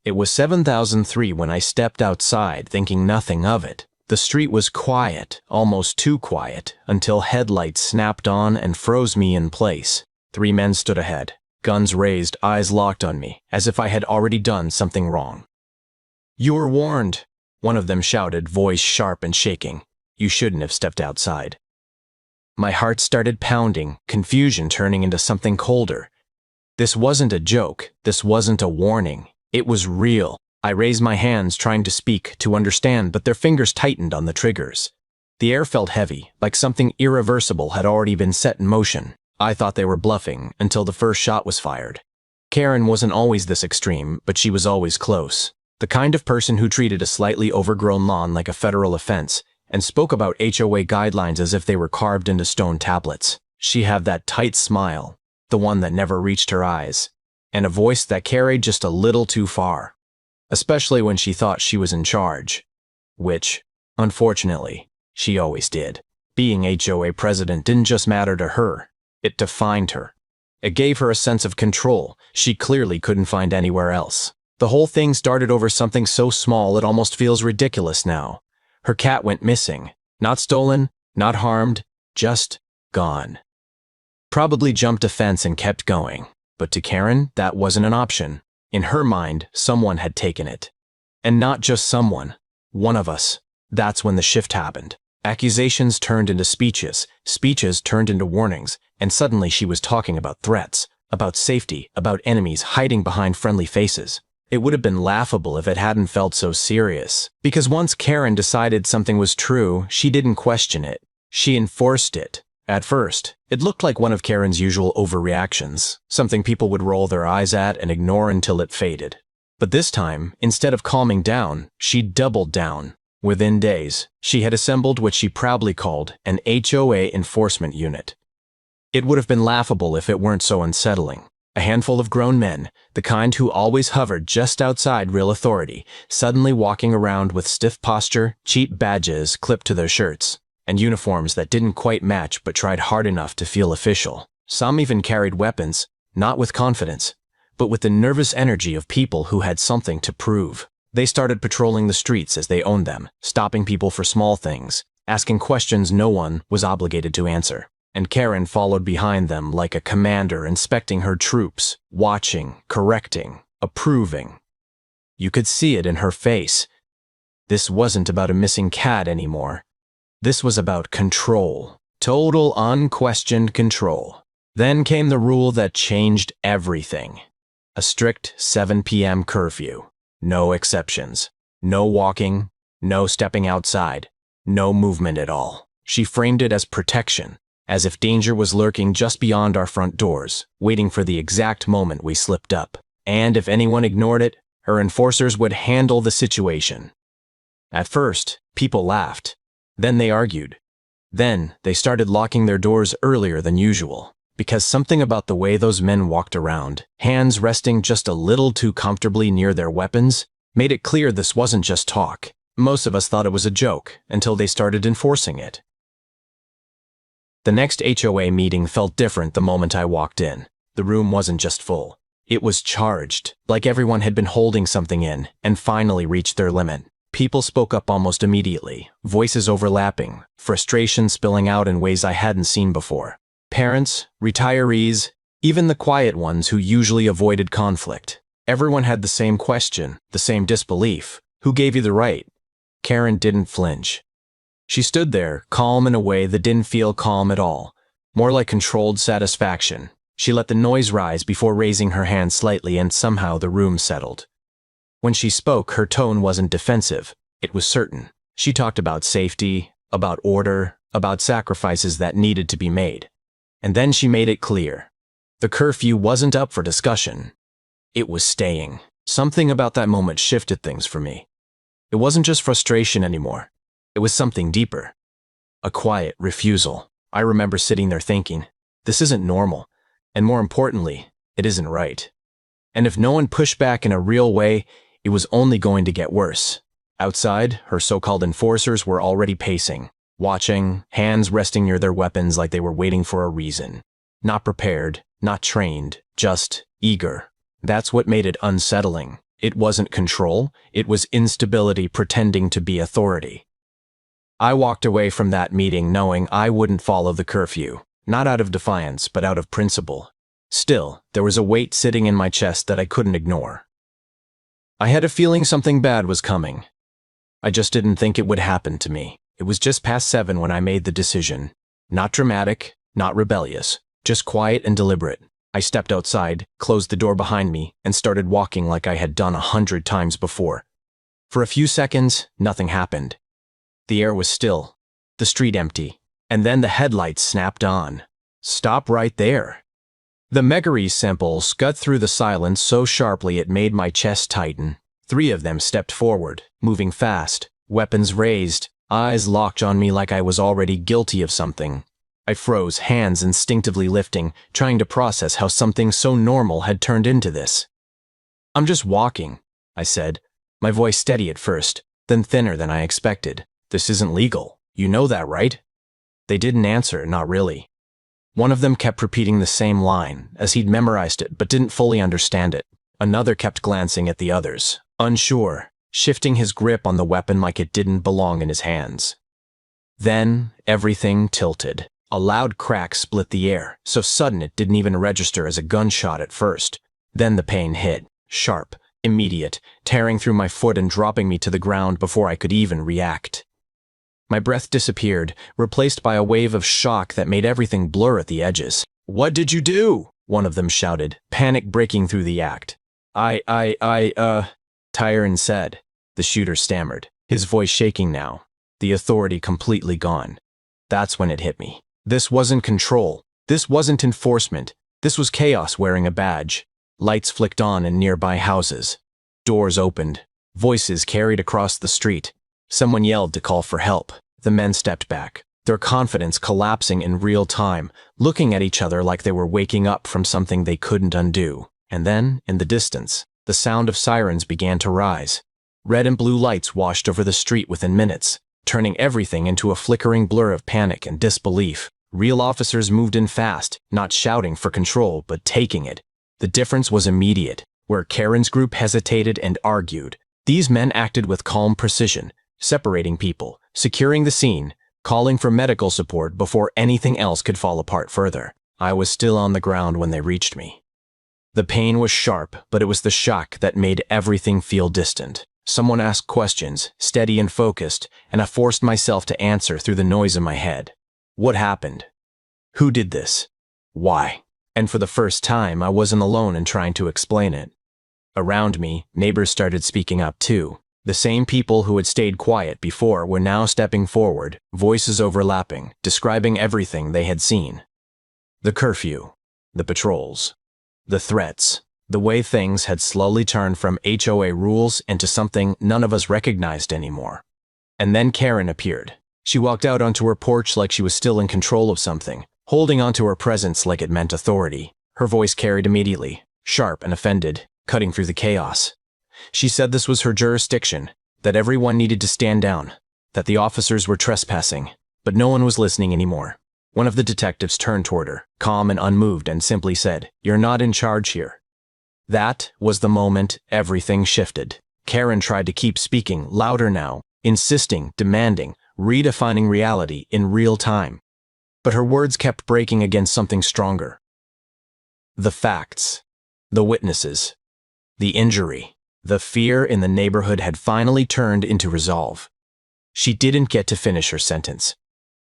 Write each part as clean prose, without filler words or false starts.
It was 7003 when I stepped outside, thinking nothing of it. The street was quiet, almost too quiet, until headlights snapped on and froze me in place. 3 men stood ahead, guns raised, eyes locked on me, as if I had already done something wrong. "You were warned," one of them shouted, voice sharp and shaking. "You shouldn't have stepped outside." My heart started pounding, confusion turning into something colder. This wasn't a joke, this wasn't a warning. It was real. I raised my hands, trying to speak, to understand, but their fingers tightened on the triggers. The air felt heavy, like something irreversible had already been set in motion. I thought they were bluffing until the first shot was fired. Karen wasn't always this extreme, but she was always close. The kind of person who treated a slightly overgrown lawn like a federal offense and spoke about HOA guidelines as if they were carved into stone tablets. She had that tight smile, the one that never reached her eyes, and a voice that carried just a little too far, especially when she thought she was in charge, which, unfortunately, she always did. Being HOA president didn't just matter to her, it defined her. It gave her a sense of control she clearly couldn't find anywhere else. The whole thing started over something so small it almost feels ridiculous now. Her cat went missing. Not stolen, not harmed, just gone. Probably jumped a fence and kept going. But to Karen, that wasn't an option. In her mind, someone had taken it. And not just someone, one of us. That's when the shift happened. Accusations turned into speeches, speeches turned into warnings, and suddenly she was talking about threats, about safety, about enemies hiding behind friendly faces. It would have been laughable if it hadn't felt so serious. Because once Karen decided something was true, she didn't question it. She enforced it. At first, it looked like one of Karen's usual overreactions, something people would roll their eyes at and ignore until it faded. But this time, instead of calming down, she doubled down. Within days, she had assembled what she proudly called an HOA enforcement unit. It would have been laughable if it weren't so unsettling. A handful of grown men, the kind who always hovered just outside real authority, suddenly walking around with stiff posture, cheap badges clipped to their shirts, and uniforms that didn't quite match but tried hard enough to feel official. Some even carried weapons, not with confidence, but with the nervous energy of people who had something to prove. They started patrolling the streets as they owned them, stopping people for small things, asking questions no one was obligated to answer. And Karen followed behind them like a commander inspecting her troops, watching, correcting, approving. You could see it in her face. This wasn't about a missing cat anymore. This was about control. Total, unquestioned control. Then came the rule that changed everything. A strict 7 p.m. curfew. No exceptions. No walking, no stepping outside, no movement at all. She framed it as protection, as if danger was lurking just beyond our front doors, waiting for the exact moment we slipped up. And if anyone ignored it, her enforcers would handle the situation. At first, people laughed. Then they argued. Then they started locking their doors earlier than usual, because something about the way those men walked around, hands resting just a little too comfortably near their weapons, made it clear this wasn't just talk. Most of us thought it was a joke until they started enforcing it. The next HOA meeting felt different the moment I walked in. The room wasn't just full. It was charged, like everyone had been holding something in and finally reached their limit. People spoke up almost immediately, voices overlapping, frustration spilling out in ways I hadn't seen before. Parents, retirees, even the quiet ones who usually avoided conflict. Everyone had the same question, the same disbelief. Who gave you the right? Karen didn't flinch. She stood there, calm in a way that didn't feel calm at all, more like controlled satisfaction. She let the noise rise before raising her hand slightly, and somehow the room settled. When she spoke, her tone wasn't defensive, it was certain. She talked about safety, about order, about sacrifices that needed to be made. And then she made it clear. The curfew wasn't up for discussion. It was staying. Something about that moment shifted things for me. It wasn't just frustration anymore. It was something deeper. A quiet refusal. I remember sitting there thinking, this isn't normal, and more importantly, it isn't right. And if no one pushed back in a real way, it was only going to get worse. Outside, her so-called enforcers were already pacing, watching, hands resting near their weapons like they were waiting for a reason. Not prepared, not trained, just eager. That's what made it unsettling. It wasn't control, it was instability pretending to be authority. I walked away from that meeting knowing I wouldn't follow the curfew, not out of defiance, but out of principle. Still, there was a weight sitting in my chest that I couldn't ignore. I had a feeling something bad was coming. I just didn't think it would happen to me. It was just past 7 when I made the decision. Not dramatic, not rebellious, just quiet and deliberate. I stepped outside, closed the door behind me, and started walking like I had done 100 times before. For a few seconds, nothing happened. The air was still, the street empty, and then the headlights snapped on. Stop right there. The megaries sample scut through the silence so sharply it made my chest tighten. 3 of them stepped forward, moving fast, weapons raised, eyes locked on me like I was already guilty of something. I froze, hands instinctively lifting, trying to process how something so normal had turned into this. "I'm just walking," I said, my voice steady at first, then thinner than I expected. "This isn't legal. You know that, right?" They didn't answer, not really. One of them kept repeating the same line, as he'd memorized it but didn't fully understand it. Another kept glancing at the others, unsure, shifting his grip on the weapon like it didn't belong in his hands. Then, everything tilted. A loud crack split the air, so sudden it didn't even register as a gunshot at first. Then the pain hit, sharp, immediate, tearing through my foot and dropping me to the ground before I could even react. My breath disappeared, replaced by a wave of shock that made everything blur at the edges. "What did you do?" one of them shouted, panic breaking through the act. Tyron said. The shooter stammered, his voice shaking now, the authority completely gone. That's when it hit me. This wasn't control. This wasn't enforcement. This was chaos wearing a badge. Lights flicked on in nearby houses. Doors opened. Voices carried across the street. Someone yelled to call for help. The men stepped back, their confidence collapsing in real time, looking at each other like they were waking up from something they couldn't undo. And then, in the distance, the sound of sirens began to rise. Red and blue lights washed over the street within minutes, turning everything into a flickering blur of panic and disbelief. Real officers moved in fast, not shouting for control, but taking it. The difference was immediate. Where Karen's group hesitated and argued, these men acted with calm precision, separating people, securing the scene, calling for medical support before anything else could fall apart further. I was still on the ground when they reached me. The pain was sharp, but it was the shock that made everything feel distant. Someone asked questions, steady and focused, and I forced myself to answer through the noise in my head. What happened? Who did this? Why? And for the first time, I wasn't alone in trying to explain it. Around me, neighbors started speaking up too. The same people who had stayed quiet before were now stepping forward, voices overlapping, describing everything they had seen. The curfew, the patrols, the threats, the way things had slowly turned from HOA rules into something none of us recognized anymore. And then Karen appeared. She walked out onto her porch like she was still in control of something, holding onto her presence like it meant authority. Her voice carried immediately, sharp and offended, cutting through the chaos. She said this was her jurisdiction, that everyone needed to stand down, that the officers were trespassing, but no one was listening anymore. One of the detectives turned toward her, calm and unmoved, and simply said, "You're not in charge here." That was the moment everything shifted. Karen tried to keep speaking, louder now, insisting, demanding, redefining reality in real time. But her words kept breaking against something stronger. The facts, the witnesses, the injury, the fear in the neighborhood had finally turned into resolve. She didn't get to finish her sentence.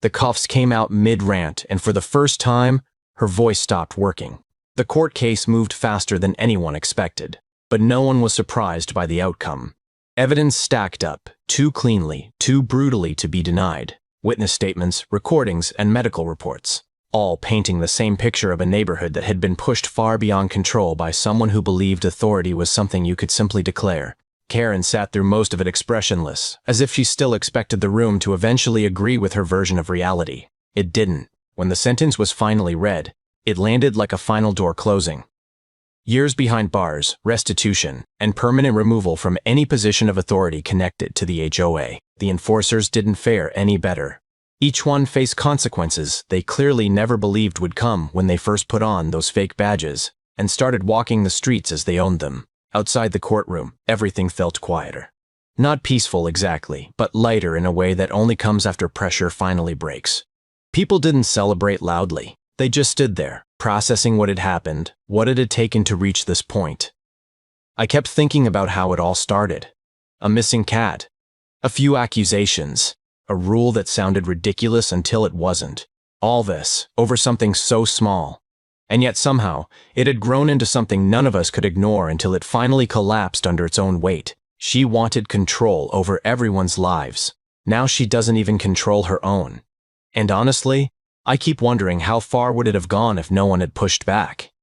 The cuffs came out mid-rant, and for the first time, her voice stopped working. The court case moved faster than anyone expected, but no one was surprised by the outcome. Evidence stacked up, too cleanly, too brutally to be denied. Witness statements, recordings, and medical reports, all painting the same picture of a neighborhood that had been pushed far beyond control by someone who believed authority was something you could simply declare. Karen sat through most of it expressionless, as if she still expected the room to eventually agree with her version of reality. It didn't. When the sentence was finally read, it landed like a final door closing. Years behind bars, restitution, and permanent removal from any position of authority connected to the HOA. The enforcers didn't fare any better. Each one faced consequences they clearly never believed would come when they first put on those fake badges and started walking the streets as they owned them. Outside the courtroom, everything felt quieter. Not peaceful exactly, but lighter in a way that only comes after pressure finally breaks. People didn't celebrate loudly. They just stood there, processing what had happened, what it had taken to reach this point. I kept thinking about how it all started. A missing cat. A few accusations. A rule that sounded ridiculous until it wasn't. All this, over something so small. And yet somehow, it had grown into something none of us could ignore until it finally collapsed under its own weight. She wanted control over everyone's lives. Now she doesn't even control her own. And honestly, I keep wondering how far would it have gone if no one had pushed back.